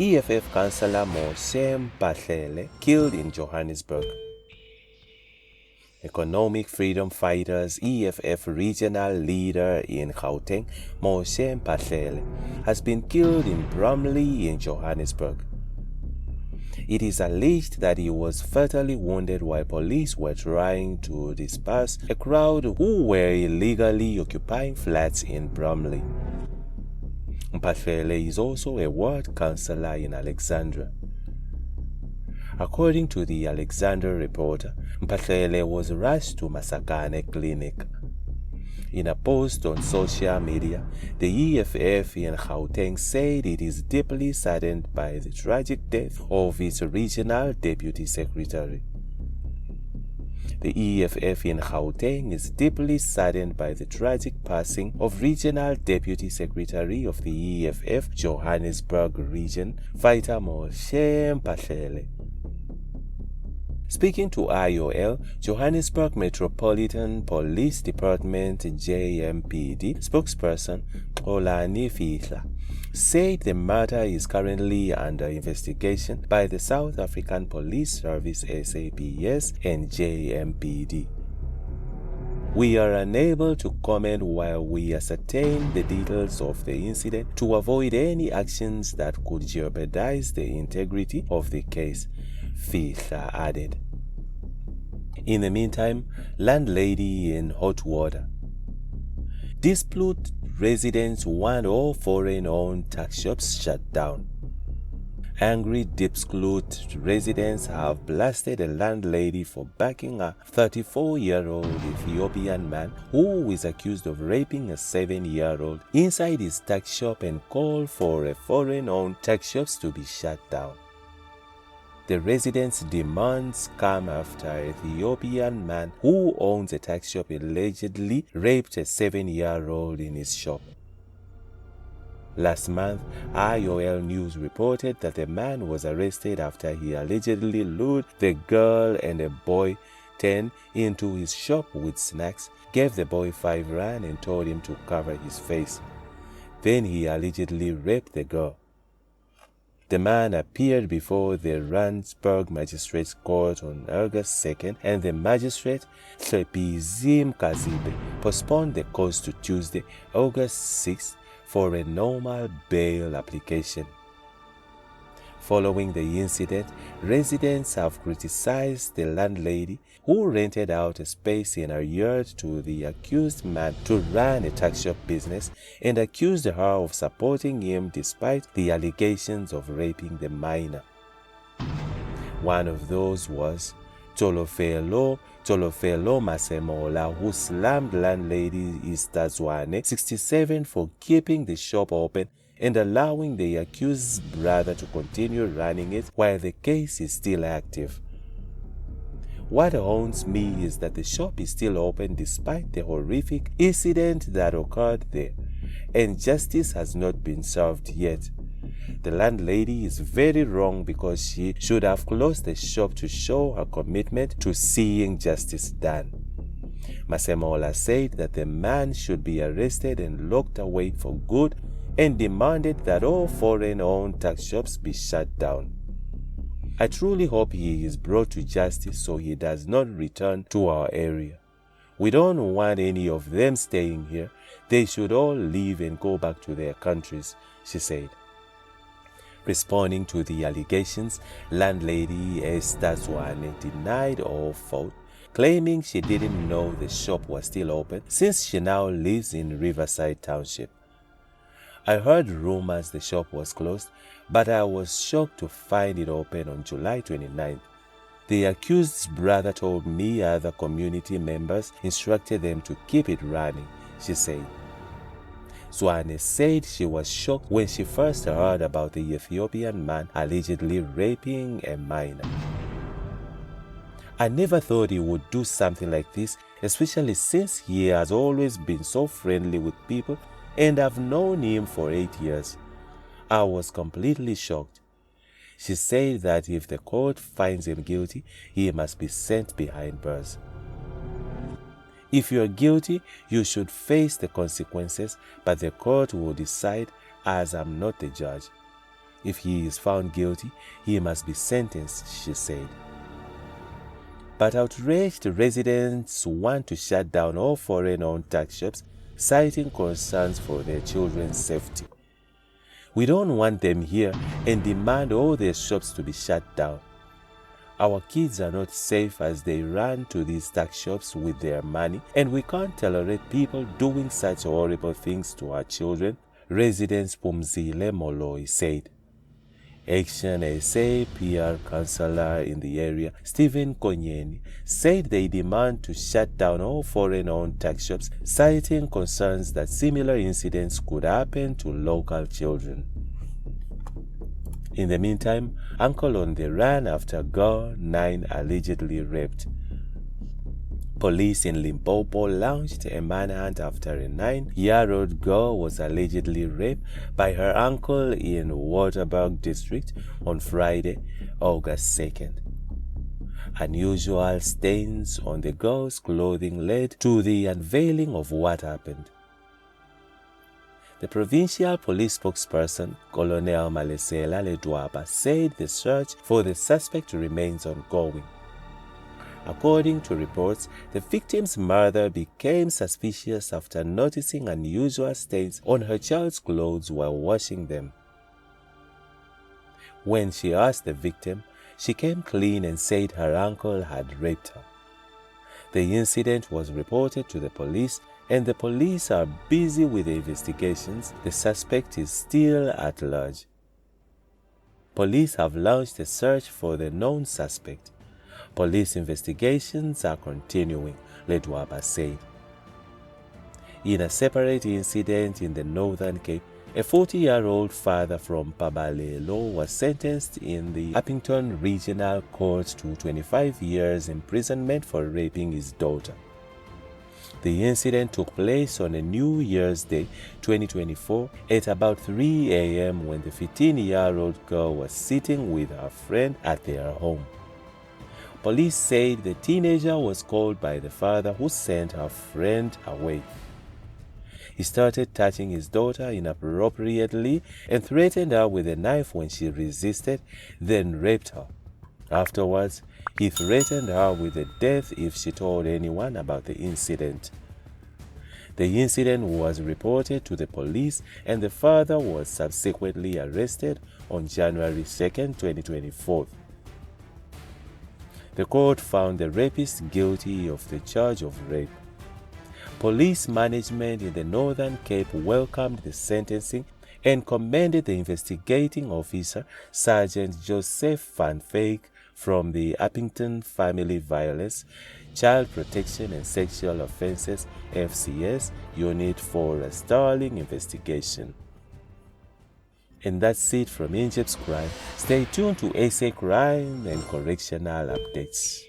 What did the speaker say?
EFF councillor Moshe Mphahlele killed in Johannesburg. Economic freedom fighters EFF regional leader in Gauteng, Moshe Mphahlele, has been killed in Bramley in Johannesburg. It is alleged that he was fatally wounded while police were trying to disperse a crowd who were illegally occupying flats in Bramley. Mphahlele is also a ward councillor in Alexandra. According to the Alexandra reporter, Mphahlele was rushed to Masakhane clinic. In a post on social media, the EFF in Gauteng said it is deeply saddened by the tragic death of its regional deputy secretary. The EFF in Gauteng is deeply saddened by the tragic passing of regional deputy secretary of the EFF Johannesburg region, fighter Moshe Mphahlele. Speaking to IOL, Johannesburg Metropolitan Police Department JMPD spokesperson Xolani Fihla said the matter is currently under investigation by the South African Police Service SAPS and JMPD. We are unable to comment while we ascertain the details of the incident to avoid any actions that could jeopardize the integrity of the case, Fihla added. In the meantime, landlady in hot water. Dispute residents want all foreign-owned tax shops shut down. Angry Dispute residents have blasted a landlady for backing a 34-year-old Ethiopian man who is accused of raping a 7-year-old inside his tax shop and called for a foreign-owned tax shops to be shut down. The residents' demands come after an Ethiopian man who owns a tax shop allegedly raped a 7-year-old in his shop. Last month, IOL News reported that the man was arrested after he allegedly lured the girl and a boy 10 into his shop with snacks, gave the boy 5 rand and told him to cover his face. Then he allegedly raped the girl. The man appeared before the Randburg Magistrates Court on August 2nd, and the magistrate, Tlhepizim Kazibe, postponed the case to Tuesday, August 6th, for a normal bail application. Following the incident, residents have criticized the landlady who rented out a space in her yard to the accused man to run a tax shop business and accused her of supporting him despite the allegations of raping the minor. One of those was Tolofelo Masemola, who slammed landlady Istazwane 67 for keeping the shop open and allowing the accused's brother to continue running it while the case is still active. What haunts me is that the shop is still open despite the horrific incident that occurred there, and justice has not been served yet. The landlady is very wrong because she should have closed the shop to show her commitment to seeing justice done. Masemola said that the man should be arrested and locked away for good and demanded that all foreign-owned tax shops be shut down. I truly hope he is brought to justice so he does not return to our area. We don't want any of them staying here. They should all leave and go back to their countries, she said. Responding to the allegations, landlady Esther Zwane denied all fault, claiming she didn't know the shop was still open since she now lives in Riverside Township. I heard rumors the shop was closed, but I was shocked to find it open on July 29th. The accused's brother told me other community members instructed them to keep it running, she said. Zwane said she was shocked when she first heard about the Ethiopian man allegedly raping a minor. I never thought he would do something like this, especially since he has always been so friendly with people and I've known him for 8 years. I was completely shocked. She said that if the court finds him guilty, he must be sent behind bars. If you are guilty, you should face the consequences, but the court will decide as I'm not the judge. If he is found guilty, he must be sentenced, she said. But outraged residents want to shut down all foreign-owned tuck shops, citing concerns for their children's safety. We don't want them here and demand all their shops to be shut down. Our kids are not safe as they run to these tuck shops with their money, and we can't tolerate people doing such horrible things to our children, residents Pumzile Moloi said. Action SA PR councillor in the area, Stephen Konyeni, said they demand to shut down all foreign-owned tuck shops, citing concerns that similar incidents could happen to local children. In the meantime, uncle on the run after girl 9 allegedly raped. Police in Limpopo launched a manhunt after a 9-year-old girl was allegedly raped by her uncle in Waterberg district on Friday, August 2nd. Unusual stains on the girl's clothing led to the unveiling of what happened. The provincial police spokesperson, Colonel Malesela Ledwaba, said the search for the suspect remains ongoing. According to reports, the victim's mother became suspicious after noticing unusual stains on her child's clothes while washing them. When she asked the victim, she came clean and said her uncle had raped her. The incident was reported to the police, and the police are busy with the investigations. The suspect is still at large. Police have launched a search for the known suspect. Police investigations are continuing, Ledwaba said. In a separate incident in the Northern Cape, a 40-year-old father from Pabalelo was sentenced in the Uppington Regional Court to 25 years imprisonment for raping his daughter. The incident took place on a New Year's Day, 2024, at about 3 a.m. when the 15-year-old girl was sitting with her friend at their home. Police said the teenager was called by the father, who sent her friend away. He started touching his daughter inappropriately and threatened her with a knife when she resisted, then raped her. Afterwards, he threatened her with a death if she told anyone about the incident. The incident was reported to the police, and the father was subsequently arrested on January 2, 2024. The court found the rapist guilty of the charge of rape. Police management in the Northern Cape welcomed the sentencing and commended the investigating officer, Sergeant Joseph Van Veek, from the Uppington Family Violence, Child Protection and Sexual Offences FCS Unit for a sterling investigation. And that's it from Injibs Crime. Stay tuned to SA Crime and Correctional Updates.